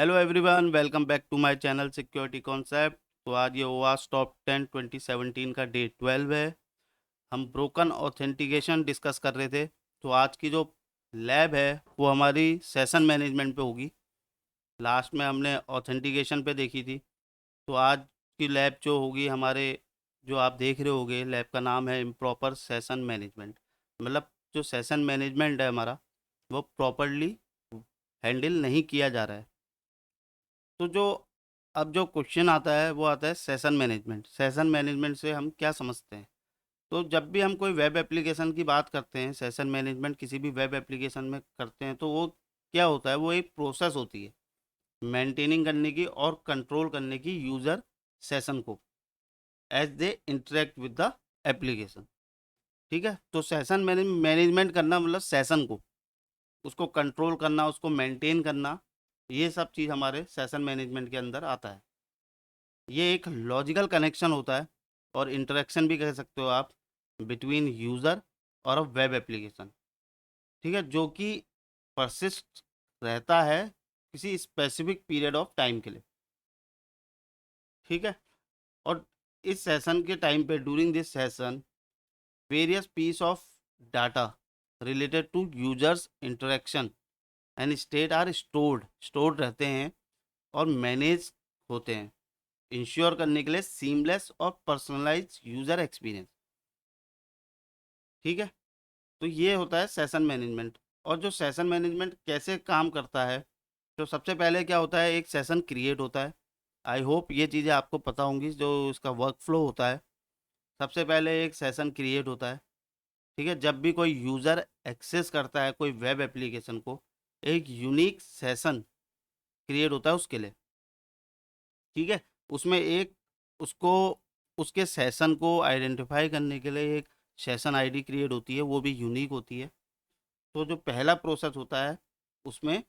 Hello everyone, welcome back to my channel security concept. तो आज ये ओवास टॉप 10 2017 का डे 12 है। हम ब्रोकन ऑथेंटिकेशन डिस्कस कर रहे थे। तो आज की जो लैब है वो हमारी सेशन मैनेजमेंट पे होगी। लास्ट में हमने ऑथेंटिकेशन पे देखी थी। तो आज की लैब जो होगी हमारे, जो आप देख रहे होगे, लैब का नाम है इम्प्रॉपर सेशन मैनेजमेंट। मतलब जो सेशन मैनेजमेंट है हमारा, वो प्रॉपरली हैंडल नहीं किया जा रहा है। तो जो अब जो क्वेश्चन आता है वो आता है सेशन मैनेजमेंट। सेशन मैनेजमेंट से हम क्या समझते हैं? तो जब भी हम कोई वेब एप्लीकेशन की बात करते हैं, सेशन मैनेजमेंट किसी भी वेब एप्लीकेशन में करते हैं, तो वो क्या होता है? वो एक प्रोसेस होती है मेंटेनिंग करने की और कंट्रोल करने की यूज़र सेशन को, as they interact with the application. ठीक है, तो सेशन मैनेजमेंट करना मतलब सेशन को, उसको कंट्रोल करना, उसको मेंटेन करना, ये सब चीज़ हमारे सेशन मैनेजमेंट के अंदर आता है। ये एक लॉजिकल कनेक्शन होता है और इंटरेक्शन भी कह सकते हो आप, बिटवीन यूज़र और अ वेब एप्लीकेशन। ठीक है, जो कि परसिस्ट रहता है किसी स्पेसिफिक पीरियड ऑफ टाइम के लिए। ठीक है, और इस सेशन के टाइम पे, during this session, various piece of data related to users interaction and state are stored रहते हैं और मैनेज होते हैं, इंश्योर करने के लिए सीमलेस और पर्सनलाइज यूज़र एक्सपीरियंस। ठीक है, तो ये होता है सेशन मैनेजमेंट। और जो सेशन मैनेजमेंट कैसे काम करता है, तो सबसे पहले क्या होता है, एक सेशन क्रिएट होता है। आई होप ये चीज़ें आपको पता होंगी, जो इसका वर्क फ्लो होता है। सबसे पहले एक सेशन क्रिएट होता है। ठीक है, जब भी कोई यूज़र एक्सेस करता है कोई वेब एप्लीकेशन को, एक यूनिक सेशन क्रिएट होता है उसके लिए। ठीक है, उसमें एक उसको उसके सेशन को आइडेंटिफाई करने के लिए एक सेशन आईडी क्रिएट होती है, वो भी यूनिक होती है। तो जो पहला प्रोसेस होता है उसमें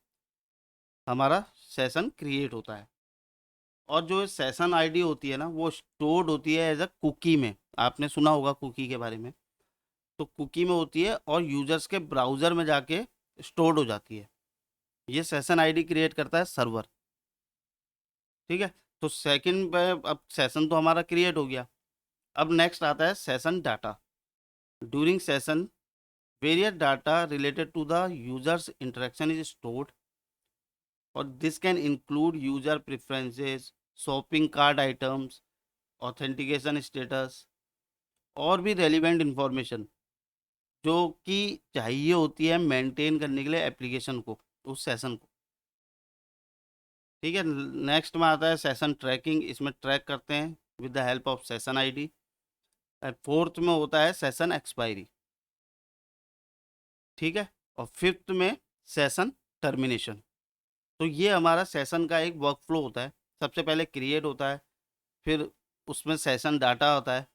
हमारा सेशन क्रिएट होता है। और जो सेशन आईडी होती है ना, वो स्टोर्ड होती है एज अ कुकी में। आपने सुना होगा कुकी के बारे में। तो कुकी में होती है और यूजर्स के ब्राउज़र में जाके स्टोर्ड हो जाती है। ये सेशन आईडी क्रिएट करता है सर्वर। ठीक है, तो सेकंड पे अब सेशन तो हमारा क्रिएट हो गया। अब नेक्स्ट आता है session data. During session, various data related to the users interaction is stored, और this can include user preferences, shopping card items, authentication status, और भी रेलिवेंट इंफॉर्मेशन जो कि चाहिए होती है मेंटेन करने के लिए एप्लीकेशन को, उस सेशन को। ठीक है, नेक्स्ट में आता है सेशन ट्रैकिंग। इसमें ट्रैक करते हैं with the help of session ID. Fourth में होता है सेशन एक्सपायरी। ठीक है, और फिफ्थ में सेशन टर्मिनेशन। तो ये हमारा सेशन का एक वर्क फ्लो होता है। सबसे पहले क्रिएट होता है, फिर उसमें सेशन डाटा होता है।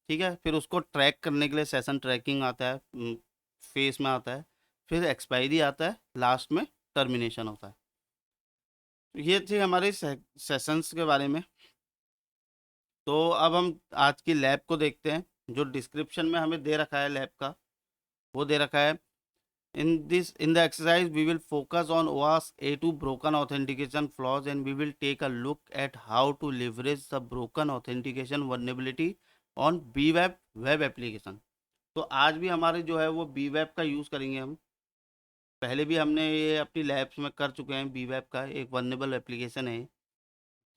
ठीक है, फिर उसको ट्रैक करने के लिए सेशन ट्रैकिंग आता है, फेस में आता है, फिर एक्सपायरी आता है, लास्ट में टर्मिनेशन होता है। तो ये थे हमारे सेशंस के बारे में। तो अब हम आज की लैब को देखते हैं। जो डिस्क्रिप्शन में हमें दे रखा है लैब का, वो दे रखा है, in the exercise we will focus on OWASP A2 broken authentication flaws, and we will take a look at how to leverage the broken authentication vulnerability on BWeb web application। तो आज भी हमारे जो है वो BWeb का use करेंगे हम। पहले भी हमने ये अपनी लैब्स में कर चुके हैं। BWeb का एक वर्नेबल एप्लीकेशन है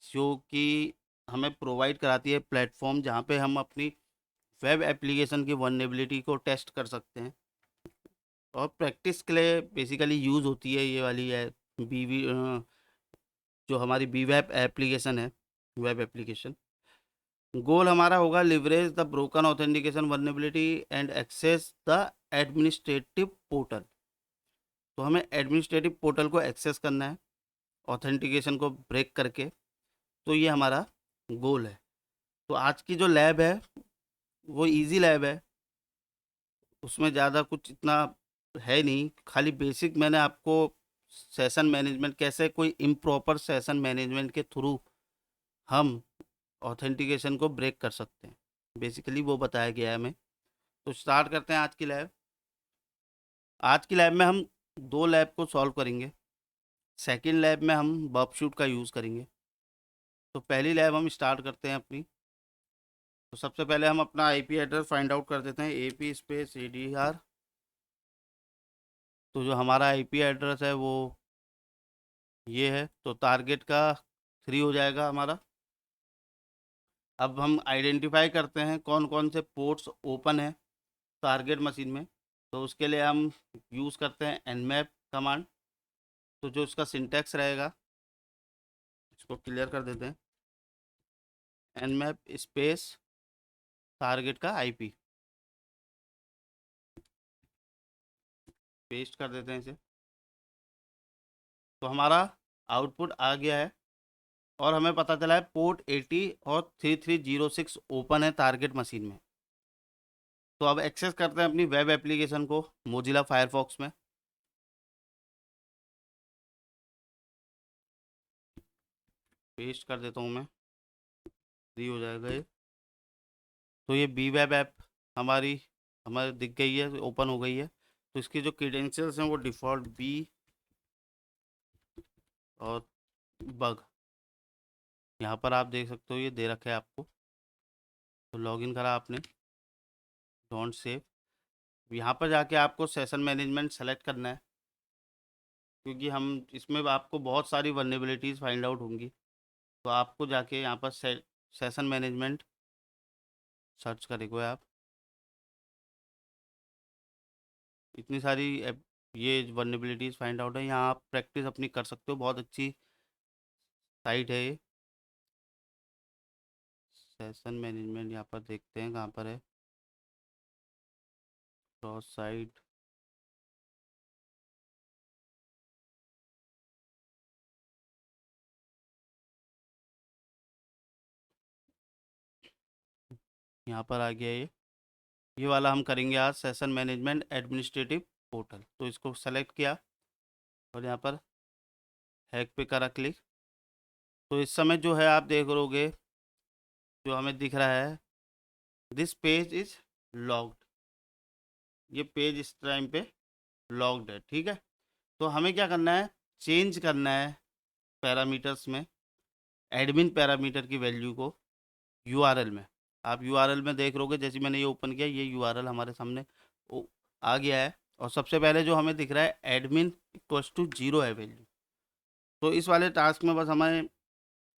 जो कि हमें प्रोवाइड कराती है प्लेटफॉर्म, जहाँ पे हम अपनी वेब एप्लीकेशन की वर्नेबिलिटी को टेस्ट कर सकते हैं। और प्रैक्टिस के लिए बेसिकली यूज़ होती है ये वाली है बीवी, जो हमारी बीवेब एप्लीकेशन है, वेब एप्लीकेशन। गोल हमारा होगा leverage the broken authentication vulnerability and access the administrative portal. तो हमें एडमिनिस्ट्रेटिव पोर्टल को एक्सेस करना है ऑथेंटिकेशन को ब्रेक करके। तो ये हमारा गोल है। तो आज की जो लैब है वो इजी लैब है, उसमें ज़्यादा कुछ इतना है नहीं। खाली बेसिक मैंने आपको सेशन मैनेजमेंट, कैसे कोई इम्प्रॉपर सेशन मैनेजमेंट के थ्रू हम ऑथेंटिकेशन को ब्रेक कर सकते हैं, बेसिकली वो बताया गया है हमें। तो स्टार्ट करते हैं आज की लैब। आज की लैब में हम दो लैब को सॉल्व करेंगे। सेकंड लैब में हम बर्बशूट का यूज़ करेंगे। तो पहली लैब हम स्टार्ट करते हैं अपनी। तो सबसे पहले हम अपना आईपी एड्रेस फाइंड आउट कर देते हैं, AP स्पेस ADR। तो जो हमारा आईपी एड्रेस है वो ये है, तो टारगेट का 3 हो जाएगा हमारा। अब हम आइडेंटिफाई करते हैं कौन कौन से पोर्ट्स ओपन है टारगेट मशीन में। तो उसके लिए हम यूज़ करते हैं nmap कमांड। तो जो उसका सिंटैक्स रहेगा, इसको क्लियर कर देते हैं, nmap स्पेस टारगेट का IP, पेस्ट कर देते हैं इसे। तो हमारा आउटपुट आ गया है और हमें पता चला है पोर्ट 80 और 3306 ओपन है टारगेट मशीन में। तो अब एक्सेस करते हैं अपनी वेब एप्लीकेशन को मोजिला फायरफॉक्स में। पेस्ट कर देता हूँ मैं, फ्री हो जाएगा ये। तो ये बी वेब ऐप हमारी हमारे दिख गई है, ओपन हो गई है। तो इसकी जो क्रीडेंशियल्स हैं वो डिफ़ॉल्ट बी और बग, यहाँ पर आप देख सकते हो ये दे रखा है आपको। तो लॉगिन करा आपने, डोंट सेव। यहाँ पर जाके आपको सेशन मैनेजमेंट सेलेक्ट करना है, क्योंकि हम इसमें आपको बहुत सारी वल्नरेबिलिटीज़ फाइंड आउट होंगी। तो आपको जाके यहाँ पर सेशन मैनेजमेंट सर्च करेंगे आप। इतनी सारी ये वल्नरेबिलिटीज़ फाइंड आउट है, यहाँ आप प्रैक्टिस अपनी कर सकते हो, बहुत अच्छी साइट है ये। सेशन मैनेजमेंट यहाँ पर देखते हैं कहाँ पर है, क्रॉस साइट। यहाँ पर आ गया ये वाला हम करेंगे आज, सेशन मैनेजमेंट एडमिनिस्ट्रेटिव पोर्टल। तो इसको सेलेक्ट किया और यहाँ पर हैक पे करा क्लिक। तो इस समय जो है आप देख लोगे, जो हमें दिख रहा है, दिस पेज इज लॉग्ड। ये पेज इस टाइम पे लॉग्ड है, ठीक है। तो हमें क्या करना है, चेंज करना है पैरामीटर्स में एडमिन पैरामीटर की वैल्यू को यूआरएल में। आप यूआरएल में देख लोगे, जैसे मैंने ये ओपन किया, ये यूआरएल हमारे सामने आ गया है। और सबसे पहले जो हमें दिख रहा है एडमिन इक्वल्स टू 0 है वैल्यू। तो इस वाले टास्क में बस हमें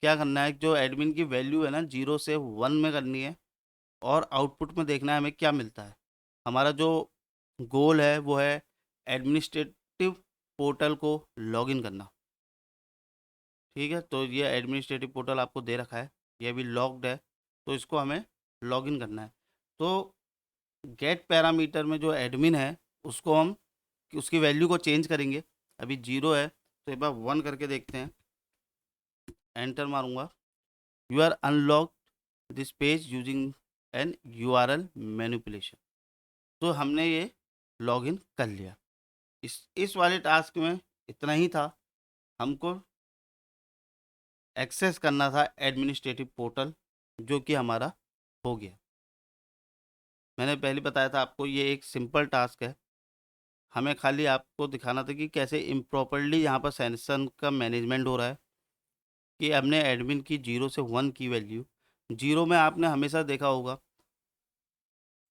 क्या करना है, जो एडमिन की वैल्यू है ना 0 से 1 में करनी है, और आउटपुट में देखना है हमें क्या मिलता है। हमारा जो गोल है वो है एडमिनिस्ट्रेटिव पोर्टल को लॉगिन करना, ठीक है। तो ये एडमिनिस्ट्रेटिव पोर्टल आपको दे रखा है, ये भी लॉग्ड है, तो इसको हमें लॉगिन करना है। तो गेट पैरामीटर में जो एडमिन है उसको हम उसकी वैल्यू को चेंज करेंगे। अभी 0 है, तो एक बार 1 करके देखते हैं, एंटर मारूंगा। You are unlock this page using an URL manipulation. तो हमने ये लॉगिन कर लिया। इस वाले टास्क में इतना ही था, हमको एक्सेस करना था एडमिनिस्ट्रेटिव पोर्टल, जो कि हमारा हो गया। मैंने पहले बताया था आपको ये एक सिंपल टास्क है, हमें खाली आपको दिखाना था कि कैसे इम्प्रॉपरली यहाँ पर सेशन का मैनेजमेंट हो रहा है। कि हमने एडमिन की 0 से 1 की वैल्यू, 0 में आपने हमेशा देखा होगा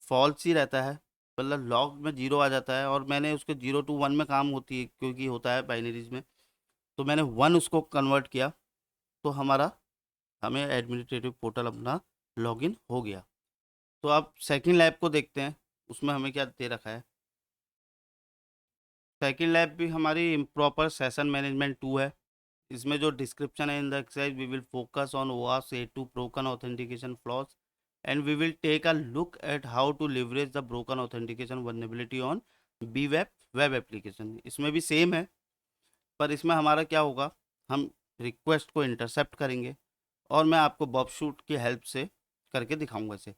फॉल्स ही रहता है, मतलब लॉग में 0 आ जाता है, और मैंने उसके 0 to 1 में काम होती है क्योंकि होता है बाइनरीज में, तो मैंने 1 उसको कन्वर्ट किया। तो हमें एडमिनिस्ट्रेटिव पोर्टल अपना लॉगिन हो गया। तो आप सेकंड लैब को देखते हैं, उसमें हमें क्या दे रखा है। सेकंड लैब भी हमारी इम्प्रॉपर सेशन मैनेजमेंट 2 है। इसमें जो डिस्क्रिप्शन है, in the exercise we will focus on OAuth A2 broken authentication flaws and we will take a look at how to leverage the broken authentication vulnerability on bweb web application। इसमें भी same है, पर इसमें हमारा क्या होगा, हम request को इंटरसेप्ट करेंगे और मैं आपको बॉबशूट की हेल्प से करके दिखाऊंगा इसे।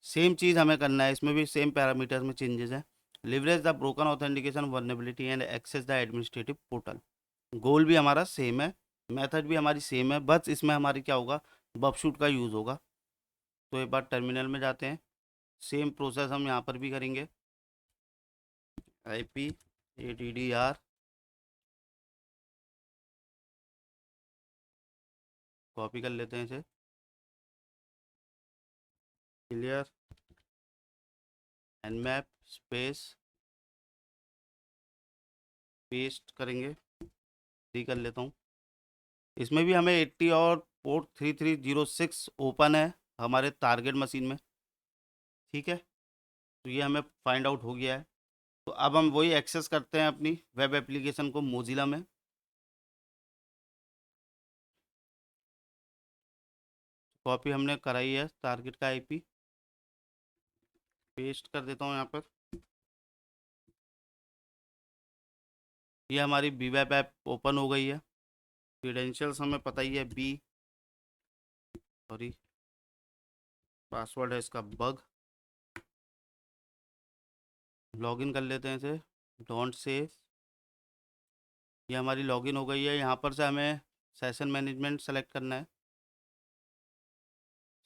सेम चीज़ हमें करना है, इसमें भी सेम पैरामीटर्स में चेंजेस हैं। Leverage the broken authentication vulnerability and access the administrative portal. Goal भी हमारा सेम है, मेथड भी हमारी सेम है, बस इसमें हमारी क्या होगा, बॉबशूट का यूज़ होगा। तो एक बार टर्मिनल में जाते हैं, सेम प्रोसेस हम यहाँ पर भी करेंगे। IP ADDR कॉपी कर लेते हैं इसे, क्लियर nmap स्पेस पेस्ट करेंगे, कर लेता हूँ। इसमें भी हमें 80 और पोर्ट 3306 ओपन है हमारे टारगेट मशीन में, ठीक है। तो ये हमें फाइंड आउट हो गया है। तो अब हम वही एक्सेस करते हैं अपनी वेब एप्लीकेशन को मोजिला में। कॉपी हमने कराई है टारगेट का आईपी, पेस्ट कर देता हूँ यहाँ पर। ये हमारी बी वेब ऐप ओपन हो गई है। क्रीडेंशियल्स हमें पता ही है, बी सॉरी पासवर्ड है इसका बग। लॉगिन कर लेते हैं इसे, डोंट सेव। ये हमारी लॉगिन हो गई है। यहाँ पर से हमें सेशन मैनेजमेंट सेलेक्ट करना है।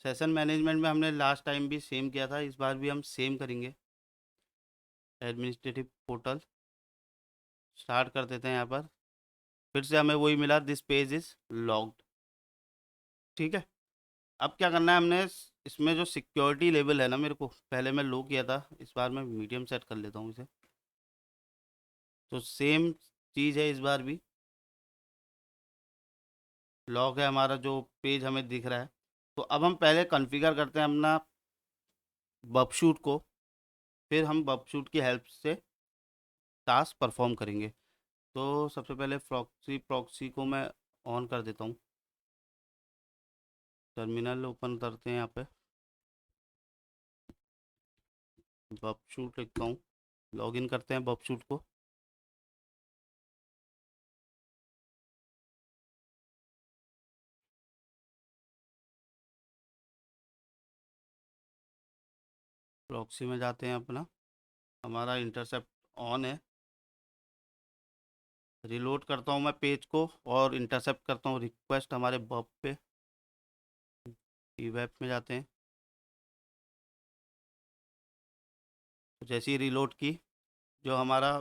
सेशन मैनेजमेंट में हमने लास्ट टाइम भी सेम किया था, इस बार भी हम सेम करेंगे। एडमिनिस्ट्रेटिव पोर्टल स्टार्ट कर देते हैं। यहाँ पर फिर से हमें वही मिला, दिस पेज इज़ लॉग्ड, ठीक है। अब क्या करना है, हमने इसमें जो सिक्योरिटी लेवल है ना, मेरे को पहले मैं लो किया था, इस बार मैं मीडियम सेट कर लेता हूँ इसे। तो सेम चीज़ है इस बार भी, लॉक है हमारा जो पेज हमें दिख रहा है। तो अब हम पहले कॉन्फ़िगर करते हैं अपना बबशूट को, फिर हम बबशूट की हेल्प से टास्क परफॉर्म करेंगे। तो सबसे पहले प्रॉक्सी को मैं ऑन कर देता हूँ। टर्मिनल ओपन करते हैं, यहाँ पे बबशूट लिखता हूँ, लॉगिन करते हैं बबशूट को। प्रॉक्सी में जाते हैं अपना, हमारा इंटरसेप्ट ऑन है। रिलोड करता हूँ मैं पेज को और इंटरसेप्ट करता हूँ रिक्वेस्ट हमारे बब पे। वेब में जाते हैं, तो जैसे ही रिलोड की, जो हमारा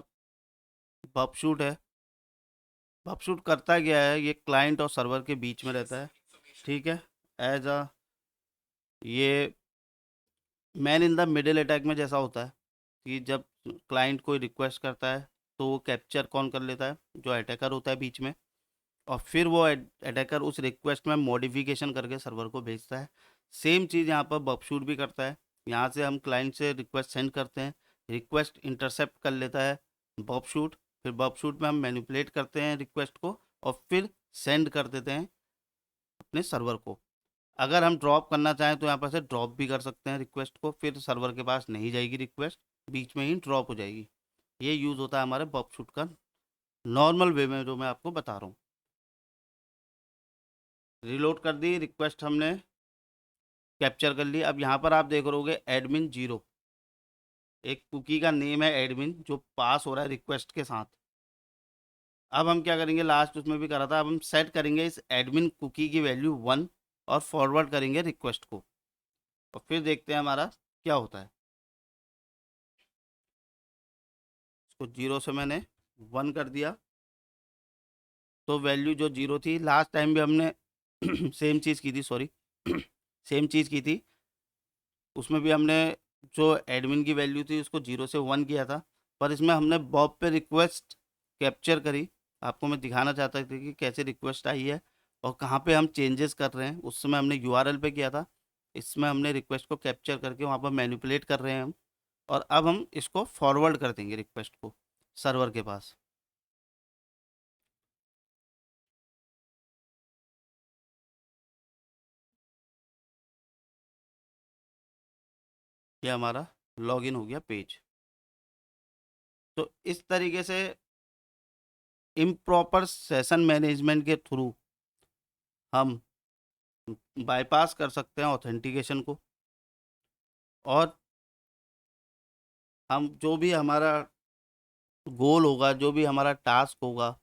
बबशूट है, बबशूट करता गया है, ये क्लाइंट और सर्वर के बीच में रहता है, ठीक है। एज अ ये man in the middle attack में जैसा होता है कि जब क्लाइंट कोई रिक्वेस्ट करता है तो वो कैप्चर कौन कर लेता है, जो अटैकर होता है बीच में, और फिर वो अटैकर उस रिक्वेस्ट में मॉडिफिकेशन करके सर्वर को भेजता है। सेम चीज़ यहाँ पर बबशूट भी करता है। यहाँ से हम क्लाइंट से रिक्वेस्ट सेंड करते हैं, रिक्वेस्ट इंटरसेप्ट कर लेता है बबशूट, फिर बबशूट में हम मैनिपुलेट करते हैं रिक्वेस्ट को और फिर सेंड कर देते हैं अपने सर्वर को। अगर हम ड्रॉप करना चाहें तो यहाँ पर से ड्रॉप भी कर सकते हैं रिक्वेस्ट को, फिर सर्वर के पास नहीं जाएगी रिक्वेस्ट, बीच में ही ड्रॉप हो जाएगी। ये यूज़ होता है हमारे बबशूट का नॉर्मल वे में, जो मैं आपको बता रहा हूँ। रिलोड कर दी, रिक्वेस्ट हमने कैप्चर कर ली। अब यहाँ पर आप देख रहोगे एडमिन 0, एक कुकी का नेम है एडमिन जो पास हो रहा है रिक्वेस्ट के साथ। अब हम क्या करेंगे, लास्ट उसमें भी करा था, अब हम सेट करेंगे इस एडमिन कुकी की वैल्यू 1 और फॉरवर्ड करेंगे रिक्वेस्ट को, और फिर देखते हैं हमारा क्या होता है। इसको 0 से मैंने 1 कर दिया, तो वैल्यू जो 0 थी, लास्ट टाइम भी हमने सेम चीज़ की थी, सॉरी सेम चीज़ की थी, उसमें भी हमने जो एडमिन की वैल्यू थी उसको 0 से 1 किया था, पर इसमें हमने बॉब पे रिक्वेस्ट कैप्चर करी। आपको मैं दिखाना चाहता था कि कैसे रिक्वेस्ट आई है और कहाँ पे हम चेंजेस कर रहे हैं। उस समय हमने यूआरएल पे किया था, इसमें हमने रिक्वेस्ट को कैप्चर करके वहाँ पर मैनिपुलेट कर रहे हैं हम, और अब हम इसको फॉरवर्ड कर देंगे रिक्वेस्ट को सर्वर के पास। ये हमारा लॉगिन हो गया पेज। तो इस तरीके से इम्प्रॉपर सेशन मैनेजमेंट के थ्रू हम बाईपास कर सकते हैं ऑथेंटिकेशन को, और हम जो भी हमारा गोल होगा, जो भी हमारा टास्क होगा,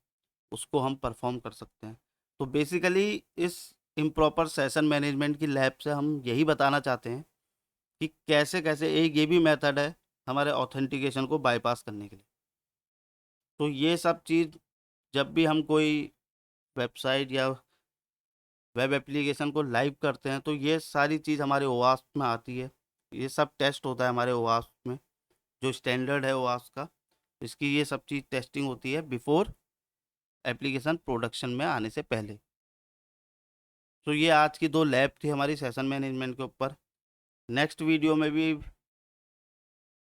उसको हम परफॉर्म कर सकते हैं। तो बेसिकली इस इम्प्रॉपर सेशन मैनेजमेंट की लैब से हम यही बताना चाहते हैं कि कैसे कैसे एक ये भी मेथड है हमारे ऑथेंटिकेशन को बाईपास करने के लिए। तो ये सब चीज़ जब भी हम कोई वेबसाइट या वेब एप्लीकेशन को लाइव करते हैं, तो ये सारी चीज़ हमारे ओवास्प में आती है। ये सब टेस्ट होता है हमारे ओवास्प में, जो स्टैंडर्ड है ओवास्प का, इसकी ये सब चीज़ टेस्टिंग होती है बिफोर एप्लीकेशन प्रोडक्शन में आने से पहले। तो ये आज की 2 लैब थी हमारी सेशन मैनेजमेंट के ऊपर। नेक्स्ट वीडियो में भी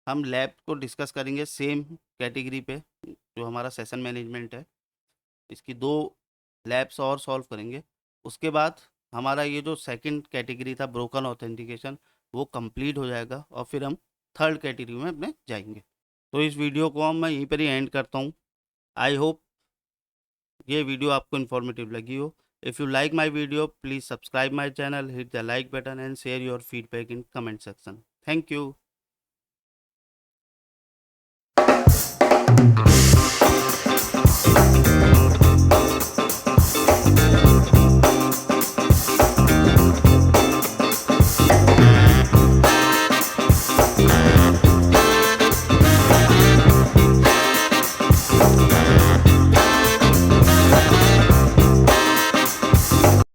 हम लैब को डिस्कस करेंगे सेम कैटेगरी पे, जो हमारा सेशन मैनेजमेंट है। इसकी 2 लैब्स और सॉल्व करेंगे। उसके बाद हमारा ये जो सेकंड कैटेगरी था ब्रोकन ऑथेंटिकेशन, वो कंप्लीट हो जाएगा और फिर हम थर्ड कैटेगरी में अपने जाएंगे। तो इस वीडियो को मैं यहीं पर ही एंड करता हूँ। आई होप ये वीडियो आपको इन्फॉर्मेटिव लगी हो। If you like my video, please subscribe my channel, hit the like button and share your feedback in comment section. Thank you.